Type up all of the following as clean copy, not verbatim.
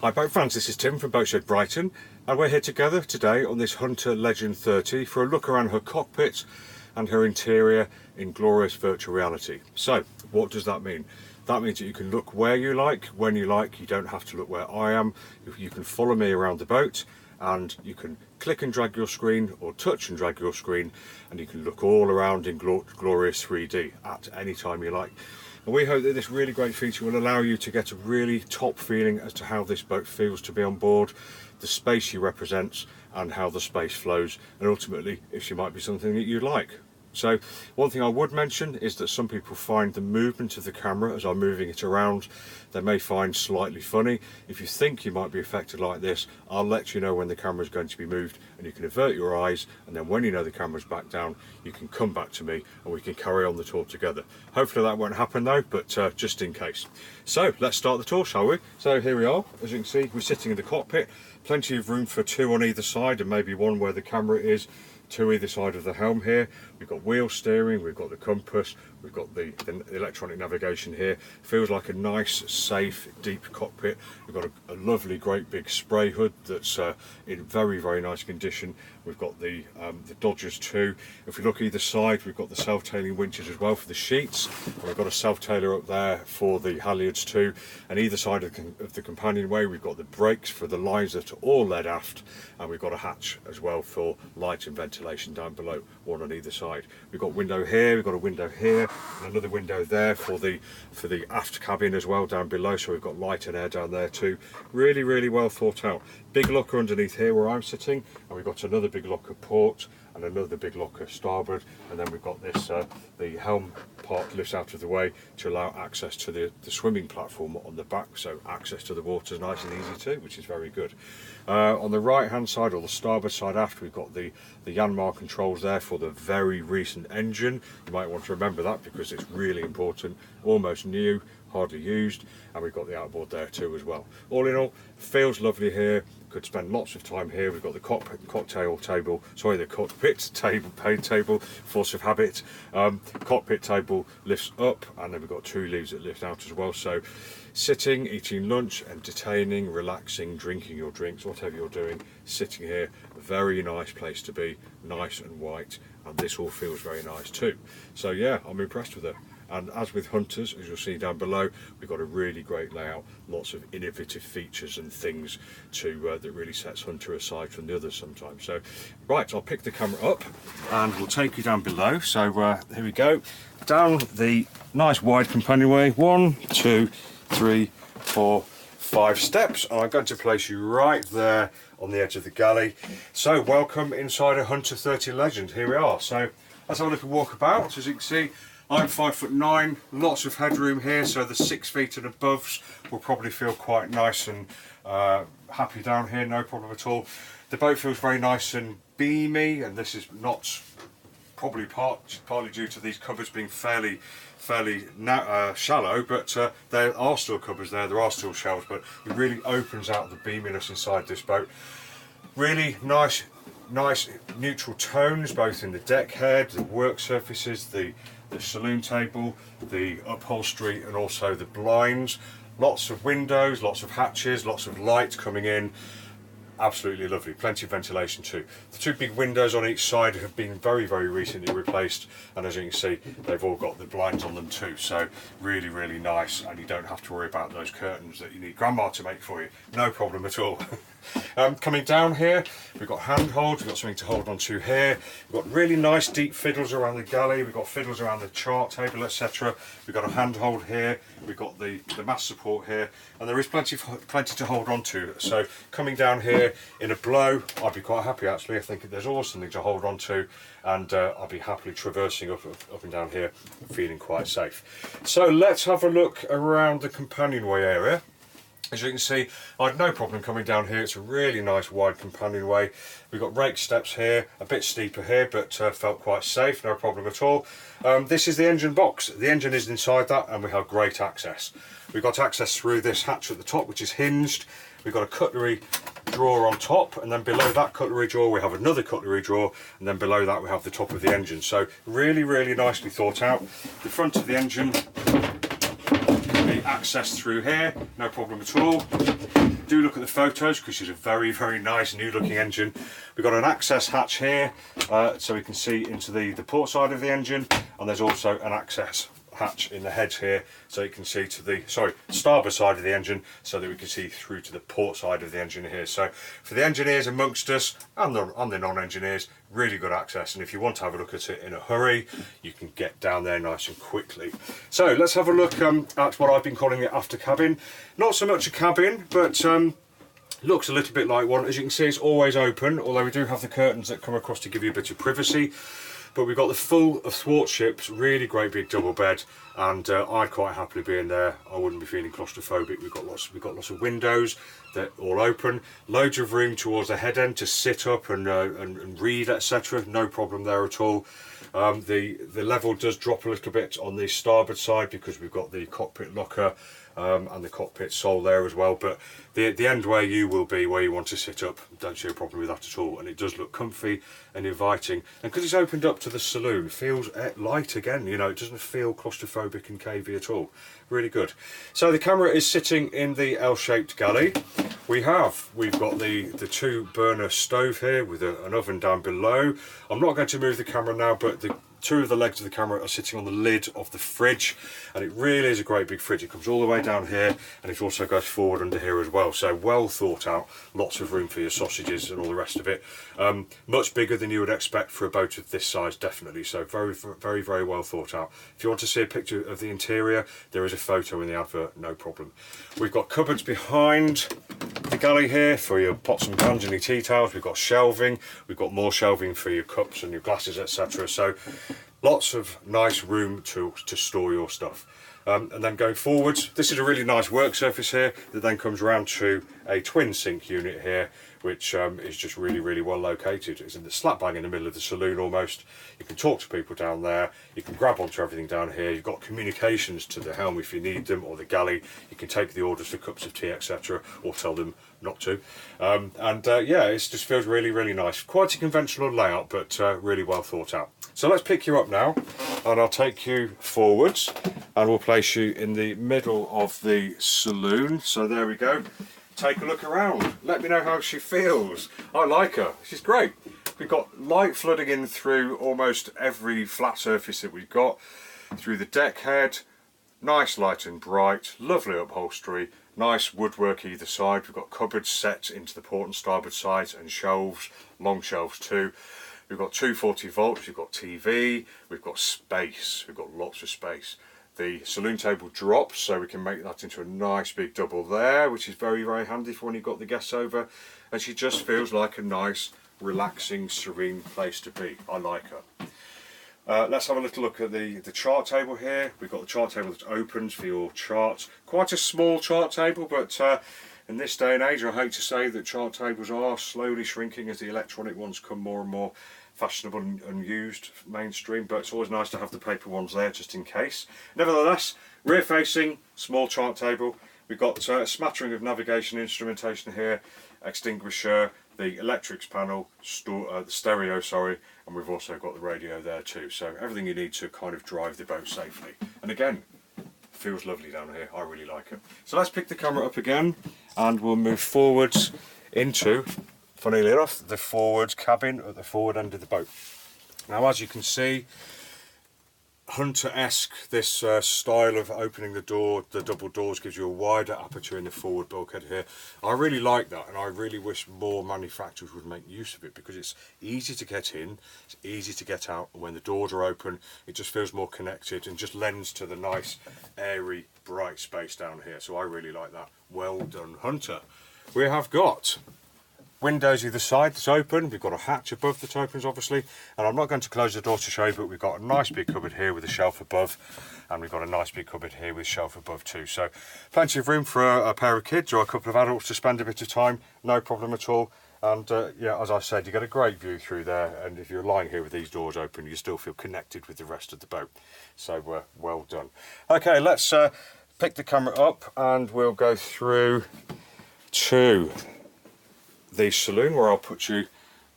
Hi boat fans, this is Tim from Boatshed Brighton, and we're here together today on this Hunter Legend 30 for a look around her cockpit and her interior in glorious virtual reality. So what does that mean? That means that you can look where you like, when you like. You don't have to look where I am. You can follow me around the boat, and you can click and drag your screen or touch and drag your screen, and you can look all around in glorious 3D at any time you like. And we hope that this really great feature will allow you to get a really top feeling as to how this boat feels to be on board, the space she represents, and how the space flows, and ultimately if she might be something that you like. So one thing I would mention is that some people find the movement of the camera as I'm moving it around, they may find slightly funny. If you think you might be affected like this, I'll let you know when the camera is going to be moved, and you can avert your eyes, and then when you know the camera's back down, you can come back to me and we can carry on the tour together. Hopefully that won't happen though, but just in case. So let's start the tour, shall we? So here we are. As you can see, we're sitting in the cockpit, plenty of room for two on either side, and maybe one where the camera is, two either side of the helm here. We've got wheel steering, we've got the compass, we've got the electronic navigation here. Feels like a nice, safe, deep cockpit. We've got a lovely, great big spray hood that's in very, very nice condition. We've got the dodgers too. If we look either side, we've got the self-tailing winches as well for the sheets. And we've got a self-tailer up there for the halyards too. And either side of the companionway, we've got the brakes for the lines that are all led aft. And we've got a hatch as well for light and ventilation down below, one on either side. We've got a window here, we've got a window here, and another window there for the aft cabin as well down below, so we've got light and air down there too. Really, really well thought out. Big locker underneath here where I'm sitting, and we've got another big locker port and another big locker starboard, and then we've got this the helm part lifts out of the way to allow access to the swimming platform on the back, so access to the water is nice and easy too, which is very good. On the right hand side, or the starboard side aft, we've got the Yanmar controls there for the very recent engine. You might want to remember that because it's really important, almost new, hardly used, and we've got the outboard there too as well. All in all, feels lovely here. Could spend lots of time here. We've got the cockpit table, force of habit. Cockpit table lifts up, and then we've got two leaves that lift out as well. So sitting, eating lunch, entertaining, relaxing, drinking your drinks, whatever you're doing, sitting here, a very nice place to be, nice and white, and this all feels very nice too. So yeah, I'm impressed with it. And as with Hunters, as you'll see down below, we've got a really great layout, lots of innovative features and things to that really sets Hunter aside from the others sometimes. So, right, I'll pick the camera up and we'll take you down below. So here we go, down the nice wide companionway, 1, 2, 3, 4, 5 steps, and I'm going to place you right there on the edge of the galley. So welcome inside a Hunter 30 Legend. Here we are. So let's have a little walk about. As you can see, I'm 5'9", lots of headroom here, so the 6 feet and aboves will probably feel quite nice and happy down here, no problem at all. The boat feels very nice and beamy, and this is not probably partly due to these cupboards being fairly shallow, but there are still cupboards there are still shelves, but it really opens out the beaminess inside this boat. Really nice neutral tones, both in the deck head, the work surfaces, the saloon table, the upholstery, and also the blinds. Lots of windows, lots of hatches, lots of light coming in. Absolutely lovely. Plenty of ventilation too. The two big windows on each side have been very, very recently replaced, and as you can see, they've all got the blinds on them too, so really, really nice, and you don't have to worry about those curtains that you need grandma to make for you. No problem at all. Coming down here, we've got handholds, we've got something to hold on to here. We've got really nice deep fiddles around the galley, we've got fiddles around the chart table, etc. We've got a handhold here, we've got the mast support here, and there is plenty to hold on to. So coming down here in a blow, I'd be quite happy actually. I think there's always something to hold on to, and I'll be happily traversing up and down here, feeling quite safe. So let's have a look around the companionway area. As you can see, I had no problem coming down here. It's a really nice wide companionway. We've got rake steps here, a bit steeper here, but felt quite safe, no problem at all. This is the engine box. The engine is inside that, and we have great access. We've got access through this hatch at the top, which is hinged. We've got a cutlery drawer on top, and then below that cutlery drawer we have another cutlery drawer, and then below that we have the top of the engine. So really, really nicely thought out. The front of the engine can be accessed through here, no problem at all. do look at the photos, because she's a very, very nice new looking engine. We've got an access hatch here, so we can see into the port side of the engine, and there's also an access hatch in the heads here, so you can see to the starboard side of the engine, so that we can see through to the port side of the engine here. So for the engineers amongst us and the non-engineers, really good access, and if you want to have a look at it in a hurry, you can get down there nice and quickly. So let's have a look at what I've been calling it after cabin. Not so much a cabin, but looks a little bit like one. As you can see, it's always open, although we do have the curtains that come across to give you a bit of privacy. But we've got the full athwartships, really great big double bed, and I'd quite happily be in there. I wouldn't be feeling claustrophobic. We've got lots of windows that all open, loads of room towards the head end to sit up and read, etc. No problem there at all. The level does drop a little bit on the starboard side because we've got the cockpit locker and the cockpit sole there as well, but the end where you will be, where you want to sit up, don't see a problem with that at all, and it does look comfy and inviting, and because it's opened up to the saloon, it feels light again, you know, it doesn't feel claustrophobic and cavey at all. Really good. So the camera is sitting in the L-shaped galley. We've got the 2 burner stove here with an oven down below. I'm not going to move the camera now, but the 2 of the legs of the camera are sitting on the lid of the fridge, and it really is a great big fridge. It comes all the way down here, and it also goes forward under here as well, so well thought out, lots of room for your sausages and all the rest of it. Much bigger than you would expect for a boat of this size, definitely, so very, very, very well thought out. If you want to see a picture of the interior, there is a photo in the advert, no problem. We've got cupboards behind the galley here for your pots and pans and your tea towels. We've got shelving, we've got more shelving for your cups and your glasses, etc. So lots of nice room to store your stuff. And then going forwards, this is a really nice work surface here that then comes around to a twin sink unit here, which is just really, really well located. It's in the slap bang in the middle of the saloon almost. You can talk to people down there, you can grab onto everything down here. You've got communications to the helm if you need them, or the galley. You can take the orders for cups of tea, etc., or tell them not to. Yeah, it just feels really, really nice. Quite a conventional layout, but really well thought out. So let's pick you up now, and I'll take you forwards, and we'll place you in the middle of the saloon. So there we go. Take a look around. Let me know how she feels. I like her. She's great. We've got light flooding in through almost every flat surface that we've got. Through the deck head, nice light and bright, lovely upholstery, nice woodwork either side. We've got cupboards set into the port and starboard sides, and shelves, long shelves too. We've got 240 volts, we've got TV, we've got space, we've got lots of space. The saloon table drops, so we can make that into a nice big double there, which is very, very handy for when you've got the guests over. And she just feels like a nice, relaxing, serene place to be. I like her. Let's have a little look at the chart table here. We've got the chart table that opens for your charts. Quite a small chart table, but in this day and age, I hate to say that chart tables are slowly shrinking as the electronic ones come more and more fashionable and used mainstream, but it's always nice to have the paper ones there just in case. Nevertheless, rear facing, small chart table. We've got a smattering of navigation instrumentation here, extinguisher, the electrics panel, the stereo, sorry, and we've also got the radio there too. So everything you need to kind of drive the boat safely. And again, feels lovely down here. I really like it. So let's pick the camera up again, and we'll move forwards into, funnily enough, the forward cabin at the forward end of the boat. Now, as you can see, Hunter-esque, this style of opening the door, the double doors, gives you a wider aperture in the forward bulkhead here. I really like that, and I really wish more manufacturers would make use of it, because it's easy to get in, it's easy to get out, and when the doors are open, it just feels more connected and just lends to the nice, airy, bright space down here. So I really like that. Well done, Hunter. We have got windows either side that's open. We've got a hatch above that opens, obviously, and I'm not going to close the door to show you, but we've got a nice big cupboard here with a shelf above, and we've got a nice big cupboard here with a shelf above too. So plenty of room for a pair of kids or a couple of adults to spend a bit of time, no problem at all. And yeah, as I said, you get a great view through there, and if you're lying here with these doors open, you still feel connected with the rest of the boat. So well done. Okay, let's pick the camera up, and we'll go through to the saloon, where I'll put you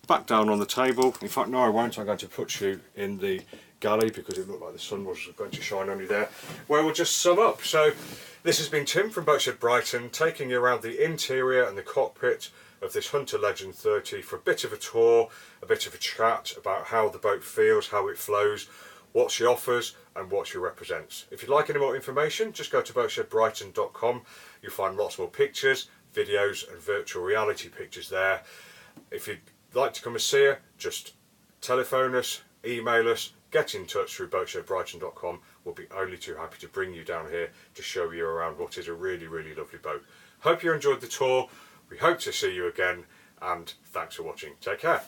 back down on the table. In fact, no, I won't. I'm going to put you in the galley because it looked like the sun was going to shine on you there, where we'll just sum up. So this has been Tim from Boatshed Brighton, taking you around the interior and the cockpit of this Hunter Legend 30 for a bit of a tour, a bit of a chat about how the boat feels, how it flows, what she offers and what she represents. If you'd like any more information, just go to boatshedbrighton.com. You'll find lots more pictures, videos and virtual reality pictures there. If you'd like to come and see her, just telephone us, email us, get in touch through boatshedbrighton.com. We'll be only too happy to bring you down here to show you around what is a really, really lovely boat. Hope you enjoyed the tour. We hope to see you again, and thanks for watching. Take care.